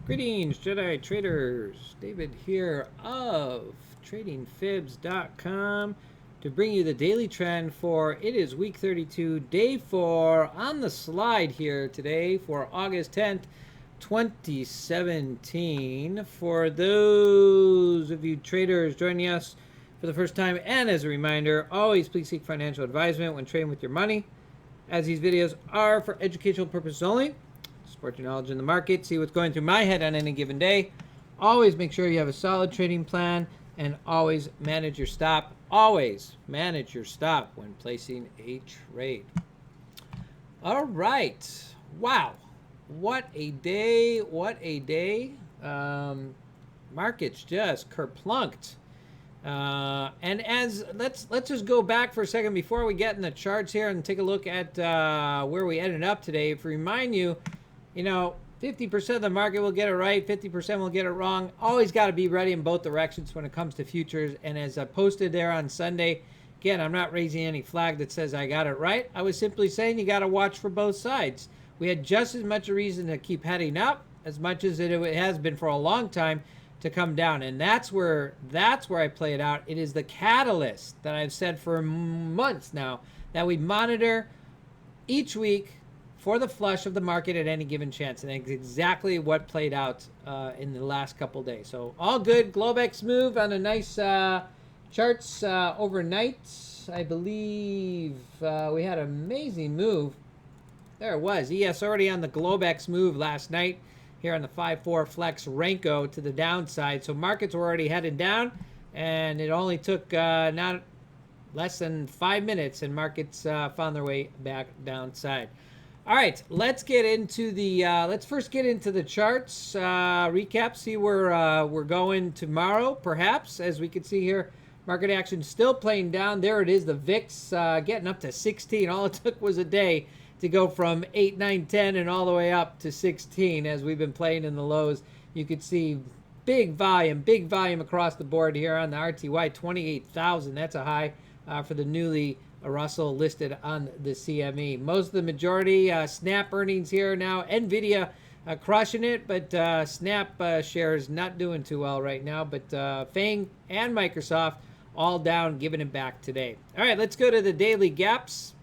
Greetings, Jedi traders. David here of TradingFibs.com to bring you the daily trend for it is week 32, day 4 on the slide here today for August 10th, 2017. For those of you traders joining us for the first time, and as a reminder, always please seek financial advisement when trading with your money, as these videos are for educational purposes only. Support your knowledge in the market, see what's going through my head on any given day. Always make sure you have a solid trading plan and always manage your stop. Always manage your stop when placing a trade. All right. Wow. What a day. What a day. Markets just kerplunked. And as let's just go back for a second before we get in the charts here and take a look at where we ended up today. If we remind you, 50% of the market will get it right, 50% will get it wrong. Always got to be ready in both directions when it comes to futures. And as I posted there on Sunday, again, I'm not raising any flag that says I got it right. I was simply saying you got to watch for both sides. We had just as much a reason to keep heading up as much as it has been for a long time to come down. And that's where I play it out. It is the catalyst that I've said for months now that we monitor each week for the flush of the market at any given chance. And that's exactly what played out in the last couple days. So all good. Globex move on a nice charts overnight. I believe we had an amazing move. There it was. ES already on the Globex move last night here on the 5-4 Flex Renko to the downside. So markets were already headed down, and it only took not less than 5 minutes, and markets found their way back downside. All right, let's get into the let's first get into the charts recap, see where we're going tomorrow, perhaps. As we can see here, market action still playing down. There it is, the VIX getting up to 16. All it took was a day to go from 8, 9, 10 and all the way up to 16 as we've been playing in the lows. You could see big volume across the board here on the RTY, 28,000. That's a high for the newly Russell listed on the CME. Most of the majority, Snap earnings here now. NVIDIA crushing it, but Snap shares not doing too well right now. But FANG and Microsoft all down, giving it back today. All right, let's go to the daily gaps.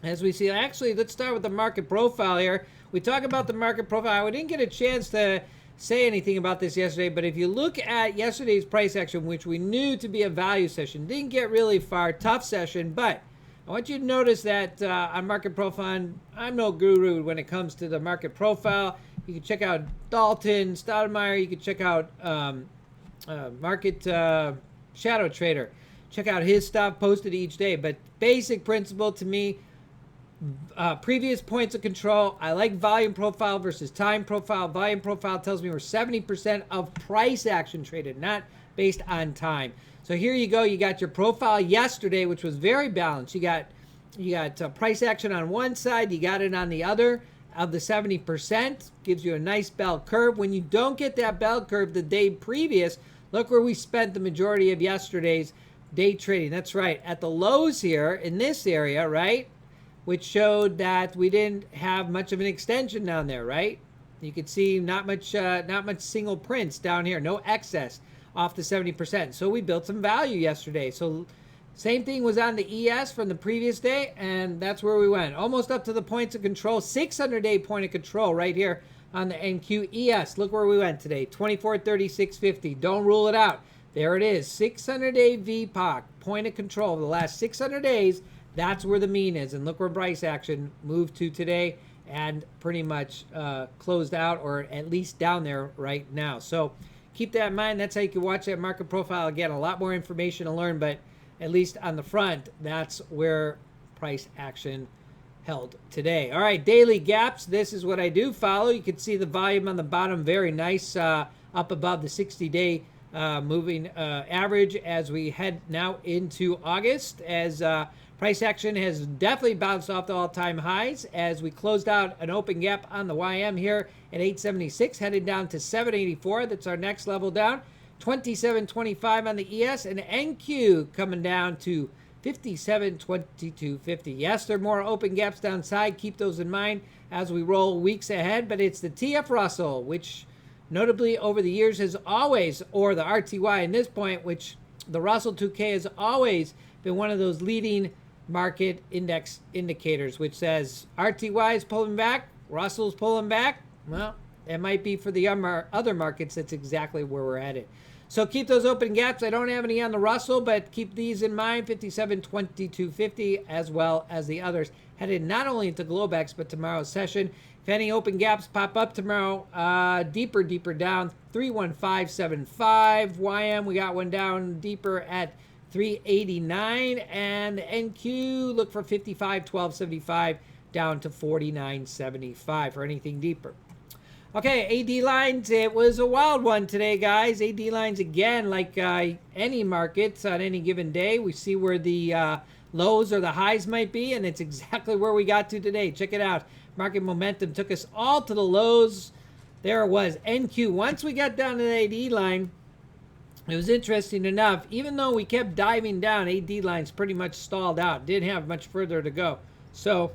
As we see, actually, let's start with the market profile here. We talk about the market profile. We didn't get a chance to say anything about this yesterday, but if you look at yesterday's price action, which we knew to be a value session, didn't get really far, tough session, but I want you to notice that on market profile, I'm no guru when it comes to the market profile. You can check out Dalton, Stoudemire, you can check out Market Shadow Trader. Check out his stuff posted each day, but basic principle to me, previous points of control. I like volume profile versus time profile. Volume profile tells me we're 70% of price action traded, not based on time. So here you go. You got your profile yesterday, which was very balanced. You got price action on one side. You got it on the other. Of the 70%, gives you a nice bell curve. When you don't get that bell curve the day previous, look where we spent the majority of yesterday's day trading. That's right. At the lows here in this area, right? Which showed that we didn't have much of an extension down there, right? You could see not much single prints down here, no excess off the 70%. So we built some value yesterday. So same thing was on the ES from the previous day, and that's where we went. Almost up to the points of control, 600-day point of control right here on the NQ ES. Look where we went today, 24.3650. Don't rule it out. There it is, 600-day VPOC, point of control. The last 600 days, that's where the mean is. And look where price action moved to today and pretty much closed out, or at least down there right now. So keep that in mind. That's how you can watch that market profile. Again, a lot more information to learn, but at least on the front, that's where price action held today. All right, daily gaps. This is what I do follow. You can see the volume on the bottom, very nice, up above the 60-day moving average as we head now into August, as price action has definitely bounced off the all-time highs as we closed out an open gap on the YM here at 876, headed down to 784. That's our next level down. 27.25 on the ES, and NQ coming down to 57.2250. Yes, there are more open gaps downside. Keep those in mind as we roll weeks ahead, but it's the TF Russell, which notably over the years has always, or the RTY in this point, which the Russell 2K has always been one of those leading market index indicators, which says RTY is pulling back, Russell's pulling back. Well, it might be for the other markets. That's exactly where we're headed. So keep those open gaps. I don't have any on the Russell, but keep these in mind, 57, 2250, as well as the others, headed not only into Globex, but tomorrow's session. If any open gaps pop up tomorrow, deeper down, 31575. YM, we got one down deeper at 389. And NQ, look for 55, 1275, down to 49.75 for anything deeper. Okay, AD lines, it was a wild one today, guys. AD lines, again, like any markets on any given day, we see where the lows or the highs might be, and it's exactly where we got to today. Check it out. Market momentum took us all to the lows. There it was, NQ. Once we got down to the AD line, it was interesting enough. Even though we kept diving down, AD lines pretty much stalled out. Didn't have much further to go. So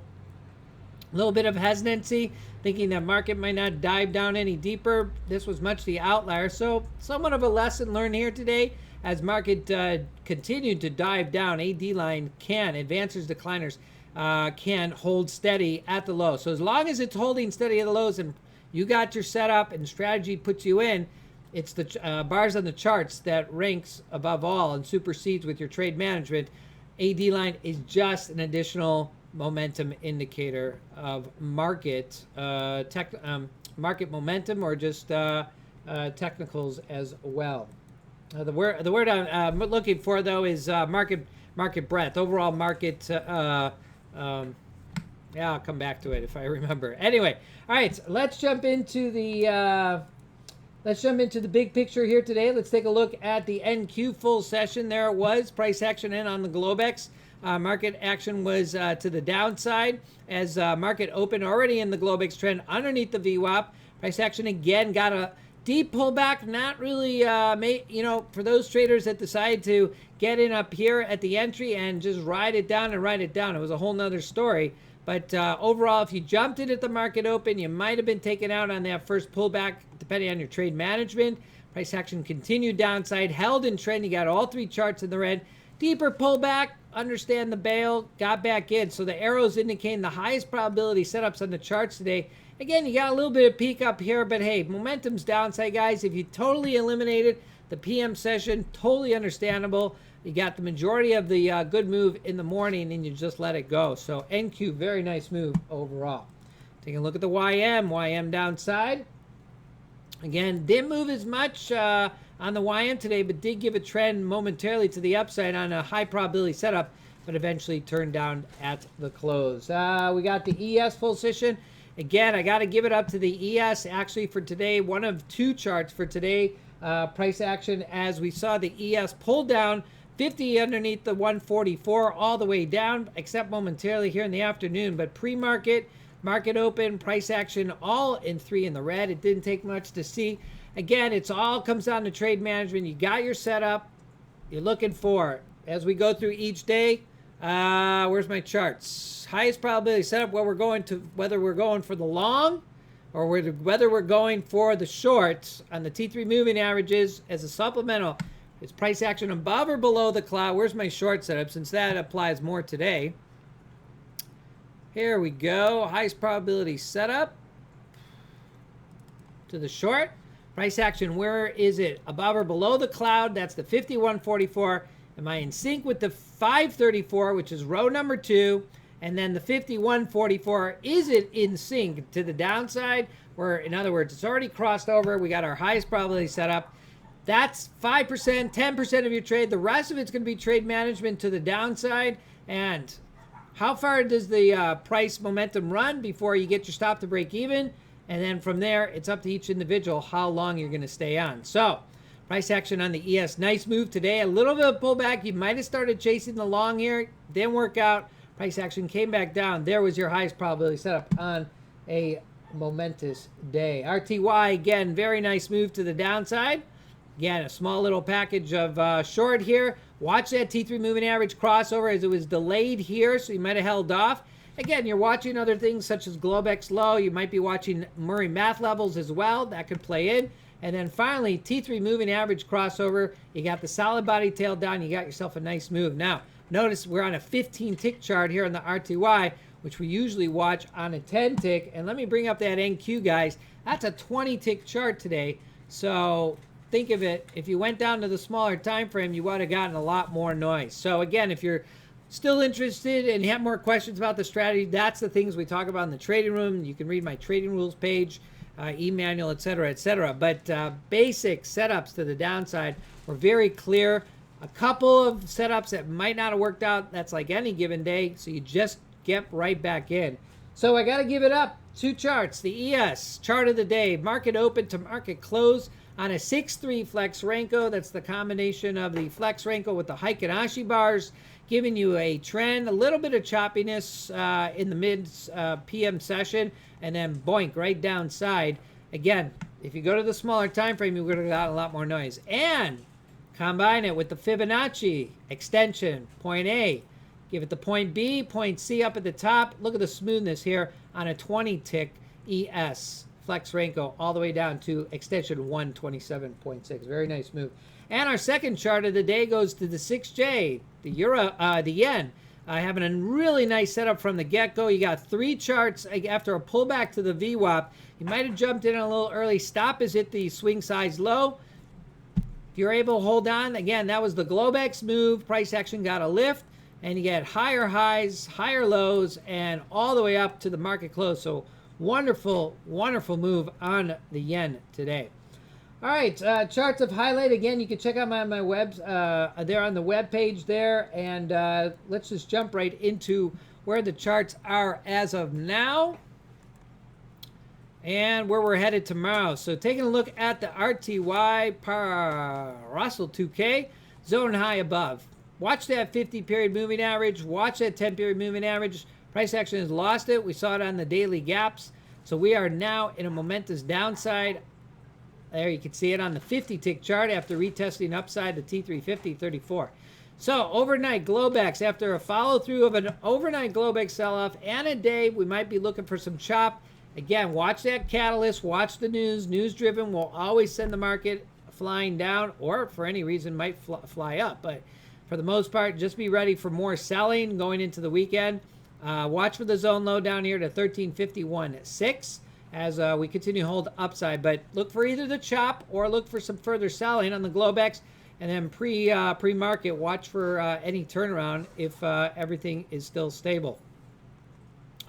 a little bit of hesitancy, thinking that market might not dive down any deeper. This was much the outlier. So somewhat of a lesson learned here today. As market continued to dive down, AD line can, advancers, decliners, can hold steady at the low. So as long as it's holding steady at the lows and you got your setup and strategy puts you in, it's the bars on the charts that ranks above all and supersedes with your trade management. AD line is just an additional momentum indicator of market market momentum, or just technicals as well. The word I'm looking for, though, is market breadth, overall market. Yeah, I'll come back to it if I remember. Anyway, all right, let's jump into the big picture here today. Let's take a look at the NQ full session. There it was, price action in on the Globex. Market action was to the downside as market open already in the Globex trend underneath the VWAP. Price action again got a deep pullback, not really, for those traders that decide to get in up here at the entry and just ride it down. It was a whole nother story. But overall, if you jumped in at the market open, you might have been taken out on that first pullback, depending on your trade management. Price action continued downside, held in trend. You got all three charts in the red. Deeper pullback, understand the bail, got back in. So the arrows indicating the highest probability setups on the charts today. Again, you got a little bit of peak up here, but hey, momentum's downside, guys. If you totally eliminated the PM session, totally understandable. You got the majority of the good move in the morning, and you just let it go. So NQ, very nice move overall. Taking a look at the YM downside. Again, didn't move as much on the YM today, but did give a trend momentarily to the upside on a high probability setup, but eventually turned down at the close. We got the ES full session. Again, I got to give it up to the ES actually for today. One of two charts for today. Price action as we saw the ES pull down 50 underneath the 144 all the way down, except momentarily here in the afternoon. But pre-market, market open, price action all in 3 in the red. It didn't take much to see. Again, it's all comes down to trade management. You got your setup. You're looking for it. As we go through each day, where's my charts? Highest probability setup, whether we're going for the long or whether we're going for the shorts on the T3 moving averages as a supplemental. Is price action above or below the cloud? Where's my short setup, since that applies more today? Here we go. Highest probability setup to the short. Price action, where is it? Above or below the cloud? That's the 5144. Am I in sync with the 534, which is row number 2? And then the 5144, is it in sync to the downside? Where, in other words, it's already crossed over. We got our highest probability setup. That's 5%, 10% of your trade. The rest of it's going to be trade management to the downside. And how far does the price momentum run before you get your stop to break even? And then from there, it's up to each individual how long you're going to stay on. So price action on the ES. Nice move today. A little bit of pullback. You might have started chasing the long here. Didn't work out. Price action came back down. There was your highest probability setup on a momentous day. RTY, again, very nice move to the downside. Again, a small little package of short here. Watch that T3 moving average crossover as it was delayed here, so you might have held off. Again, you're watching other things such as Globex low. You might be watching Murray math levels as well. That could play in. And then finally, T3 moving average crossover. You got the solid body tail down. You got yourself a nice move. Now, notice we're on a 15 tick chart here on the RTY, which we usually watch on a 10 tick. And let me bring up that NQ, guys. That's a 20 tick chart today. So think of it, if you went down to the smaller time frame, you would have gotten a lot more noise. So again, if you're still interested and have more questions about the strategy, that's the things we talk about in the trading room. You can read my trading rules page, e-manual, etc., etc. But basic setups to the downside were very clear. A couple of setups that might not have worked out. That's like any given day. So you just get right back in. So I got to give it up. Two charts. The ES chart of the day. Market open to market close on a 6-3 Flex Renko. That's the combination of the Flex Renko with the Heikin Ashi bars, giving you a trend, a little bit of choppiness in the mid PM session, and then boink, right downside. Again, if you go to the smaller time frame, you're going to get a lot more noise. And combine it with the Fibonacci extension, point A. Give it the point B, point C up at the top. Look at the smoothness here on a 20 tick ES Flex Renko all the way down to extension 127.6. Very nice move. And our second chart of the day goes to the 6J, the yen. Having a really nice setup from the get-go. You got three charts after a pullback to the VWAP. You might have jumped in a little early. Stop is at the swing size low. If you're able to hold on, again, that was the Globex move. Price action got a lift, and you get higher highs, higher lows, and all the way up to the market close. So wonderful, wonderful move on the yen today. All right, charts of highlight. Again, you can check out my webs there on the web page there. And let's just jump right into where the charts are as of now and where we're headed tomorrow. So taking a look at the RTY Russell 2K, zone high above. Watch that 50-period moving average. Watch that 10-period moving average. Price action has lost it. We saw it on the daily gaps. So we are now in a momentous downside. There you can see it on the 50-tick chart after retesting upside the T350 34. So overnight Globex, after a follow-through of an overnight Globex sell-off and a day, we might be looking for some chop. Again, watch that catalyst, watch the news. News-driven will always send the market flying down, or for any reason might fly up. But for the most part, just be ready for more selling going into the weekend. Watch for the zone low down here to 1351.6 as we continue to hold upside. But look for either the chop or look for some further selling on the Globex. And then pre-market, watch for any turnaround if everything is still stable.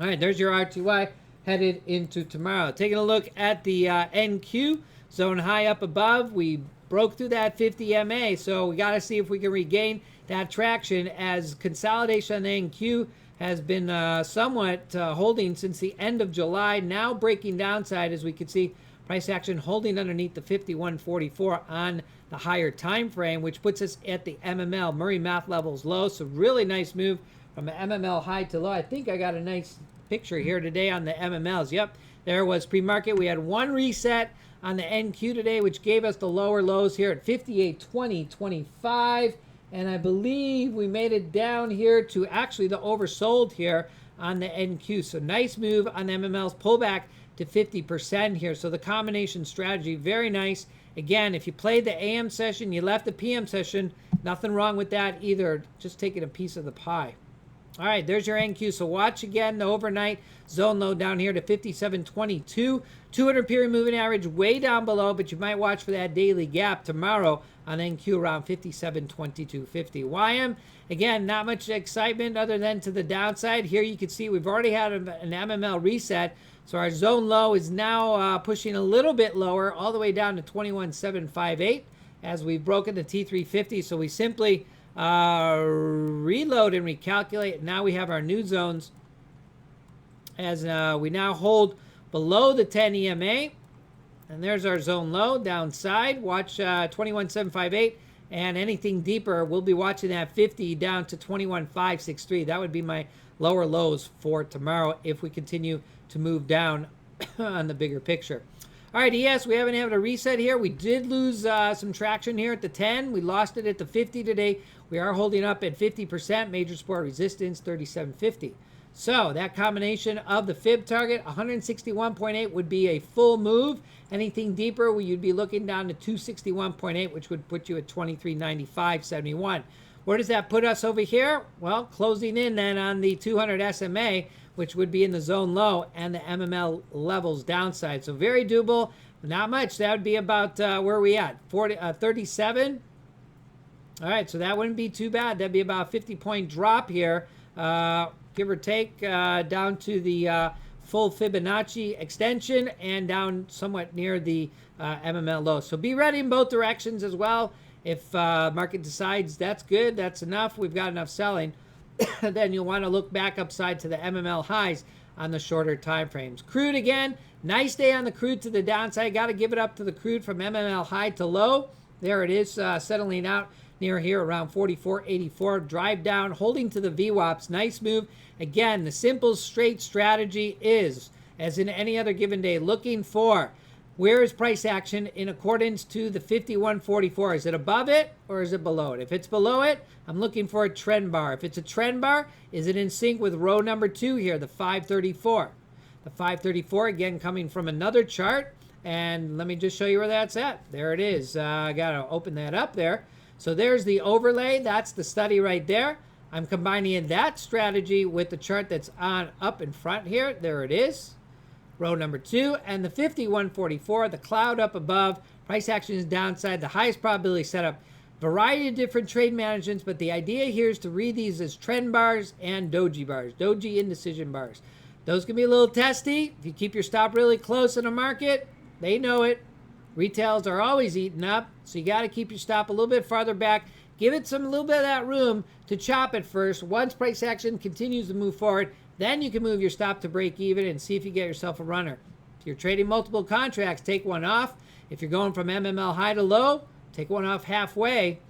All right, there's your RTY headed into tomorrow. Taking a look at the NQ, zone high up above. We broke through that 50 MA, so we got to see if we can regain that traction as consolidation on the NQ has been somewhat holding since the end of July. Now breaking downside, as we can see, price action holding underneath the 51.44 on the higher time frame, which puts us at the MML Murray math levels low. So really nice move from an MML high to low. I think I got a nice picture here today on the MMLs. Yep, there was pre-market. We had one reset on the NQ today, which gave us the lower lows here at 58.20.25. And I believe we made it down here to actually the oversold here on the NQ. So nice move on the MMLs, pullback to 50% here. So the combination strategy, very nice. Again, if you played the AM session, you left the PM session, nothing wrong with that either. Just taking a piece of the pie. All right, there's your NQ. So watch again the overnight zone low down here to 57.22. 200-period moving average way down below, but you might watch for that daily gap tomorrow on NQ around 57.22.50. YM, again, not much excitement other than to the downside. Here you can see we've already had an MML reset. So our zone low is now pushing a little bit lower, all the way down to 21.758 as we've broken the T350. So we simply reload and recalculate. Now we have our new zones as we now hold below the 10 EMA. And there's our zone low downside. Watch 21.758, and anything deeper, we'll be watching that 50 down to 21.563. That would be my lower lows for tomorrow if we continue to move down on the bigger picture. All right, ES, we haven't had a reset here. We did lose some traction here at the 10. We lost it at the 50 today. We are holding up at 50%. Major support resistance, 37.50. So that combination of the fib target, 161.8 would be a full move. Anything deeper, you'd be looking down to 261.8, which would put you at 2395.71. Where does that put us over here? Well, closing in then on the 200 SMA, which would be in the zone low, and the MML levels downside. So very doable. Not much. That would be about where are we at? 37. All right, so that wouldn't be too bad. That'd be about a 50-point drop here, give or take, down to the full Fibonacci extension and down somewhat near the MML low. So be ready in both directions as well. If market decides that's good, that's enough, we've got enough selling, then you'll want to look back upside to the MML highs on the shorter time frames. Crude again, nice day on the crude to the downside. Got to give it up to the crude from MML high to low. There it is, settling out near here around 44.84. Drive down, holding to the VWAPs. Nice move. Again, the simple straight strategy is, as in any other given day, looking for where is price action in accordance to the 51.44. Is it above it or is it below it? If it's below it, I'm looking for a trend bar. If it's a trend bar, is it in sync with row number 2 here, the 534? The 534, again, coming from another chart. And let me just show you where that's at. There it is. I got to open that up there. So there's the overlay. That's the study right there. I'm combining that strategy with the chart that's on up in front here. There it is. Row number 2. And the 51.44, the cloud up above. Price action is downside. The highest probability setup. Variety of different trade managements, but the idea here is to read these as trend bars and doji bars. Doji indecision bars. Those can be a little testy. If you keep your stop really close in a market, they know it. Retails are always eaten up, so you got to keep your stop a little bit farther back. Give it a little bit of that room to chop it first. Once price action continues to move forward, then you can move your stop to break even and see if you get yourself a runner. If you're trading multiple contracts, take one off. If you're going from MML high to low, take one off halfway.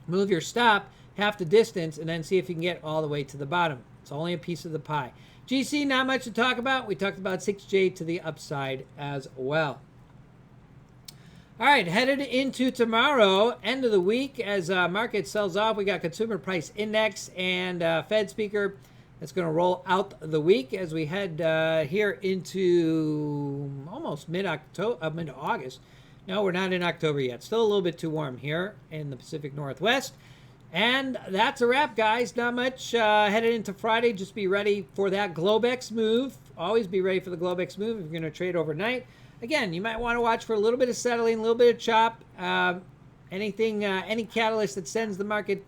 Move your stop half the distance, and then see if you can get all the way to the bottom. It's only a piece of the pie. GC, not much to talk about. We talked about 6J to the upside as well. All right, headed into tomorrow, end of the week, as market sells off. We got consumer price index and Fed speaker that's going to roll out the week as we head here into almost mid-October, mid-August. No, we're not in October yet. Still a little bit too warm here in the Pacific Northwest. And that's a wrap, guys. Not much headed into Friday. Just be ready for that Globex move. Always be ready for the Globex move if you're going to trade overnight. Again, you might want to watch for a little bit of settling, a little bit of chop. Any catalyst that sends the market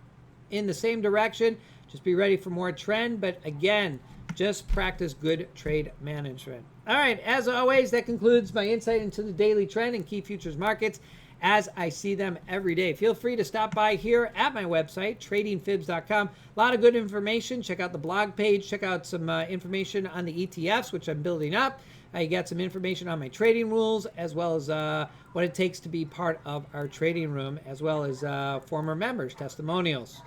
in the same direction, just be ready for more trend. But again, just practice good trade management. All right, as always, that concludes my insight into the daily trend and key futures markets as I see them every day. Feel free to stop by here at my website, tradingfibs.com. A lot of good information. Check out the blog page. Check out some information on the ETFs, which I'm building up. You got some information on my trading rules, as well as what it takes to be part of our trading room, as well as former members' testimonials.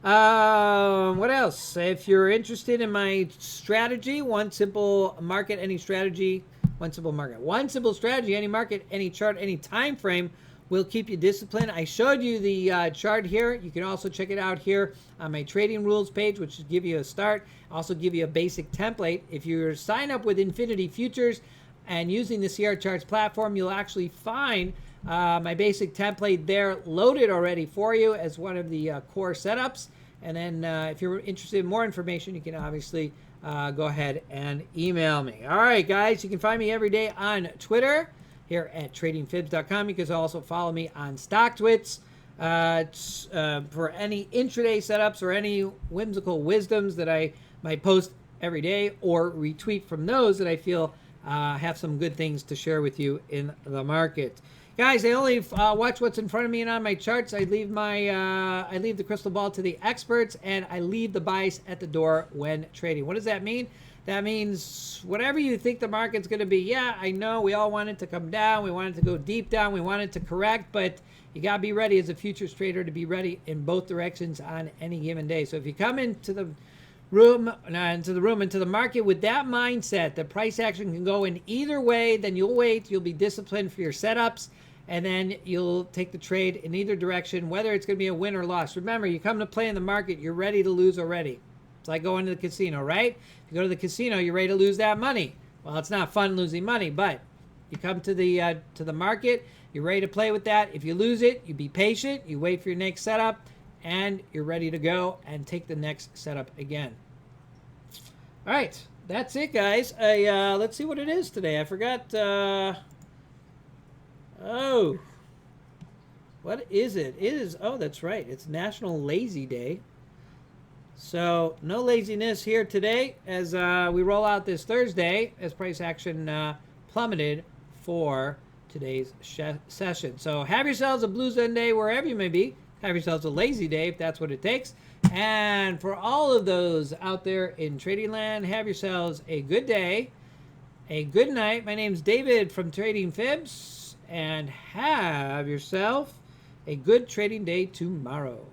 What else? If you're interested in my strategy, one simple market, any strategy, one simple market. One simple strategy, any market, any chart, any time frame will keep you disciplined. I showed you the chart here. You can also check it out here on my trading rules page, which will give you a start. Also give you a basic template. If you sign up with Infinity Futures and using the CR Charts platform, you'll actually find my basic template there loaded already for you as one of the core setups. And then if you're interested in more information, you can obviously go ahead and email me. All right, guys, you can find me every day on Twitter here at tradingfibs.com. You can also follow me on StockTwits for any intraday setups or any whimsical wisdoms that I might post every day or retweet from those that I feel have some good things to share with you in the market. Guys, I only watch what's in front of me and on my charts. I leave the crystal ball to the experts, and I leave the bias at the door when trading. What does that mean? That means whatever you think the market's going to be. Yeah, I know we all want it to come down. We want it to go deep down. We want it to correct, but you got to be ready as a futures trader to be ready in both directions on any given day. So if you come into the into the market with that mindset that price action can go in either way, then you'll wait. You'll be disciplined for your setups, and then you'll take the trade in either direction, whether it's going to be a win or loss. Remember, you come to play in the market, you're ready to lose already. It's like going to the casino, right? If you go to the casino, you're ready to lose that money. Well, it's not fun losing money, but you come to the market, you're ready to play with that. If you lose it, you be patient, you wait for your next setup, and you're ready to go and take the next setup again. All right, that's it, guys. Let's see what it is today. I forgot. Oh, what is it? It is. Oh, that's right. It's National Lazy Day. So no laziness here today as we roll out this Thursday as price action plummeted for today's session. So have yourselves a Blue Sunday wherever you may be. Have yourselves a lazy day if that's what it takes. And for all of those out there in trading land, have yourselves a good day, a good night. My name's David from Trading Fibs, and have yourself a good trading day tomorrow.